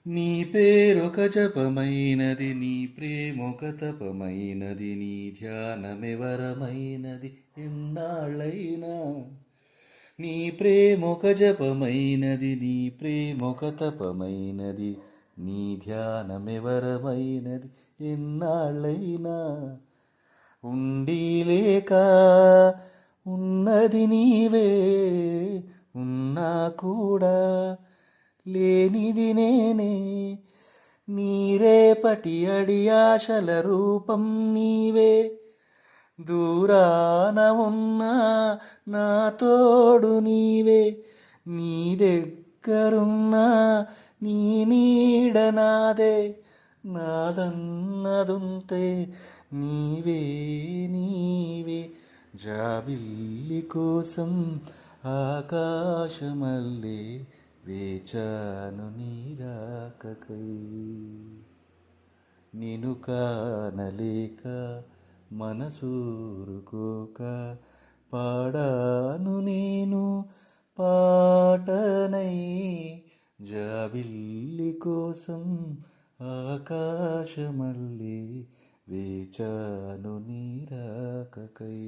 నీ పేరొక జపమైనది, నీ ప్రేమొక తపమైనది, నీ ధ్యానమెవరమైనది ఎన్నాళ్ళైనా. నీ ప్రేమొక జపమైనది, నీ ప్రేమొక తపమైనది, నీ ధ్యానమెవరమైనది ఎన్నాళ్ళైనా. ఉండి లేక ఉన్నది నీవే, ఉన్నా కూడా లేనిది నేనే. నీరేపటి అడి ఆశల రూపం నీవే, దూరాన ఉన్నా నా తోడు నీవే. నీ దగ్గరున్నా నీ నీడ నాదే, నాదన్నదుంతే నీవే నీవే. జాబిల్లి కోసం ఆకాశమల్లే వేచాను నీ రాకకై. నిన్ను కానలేక మనసూరుకోక పాడాను నేను పాటనై. జాబిల్లి కోసం ఆకాశమల్లే వేచాను నీ రాకకై.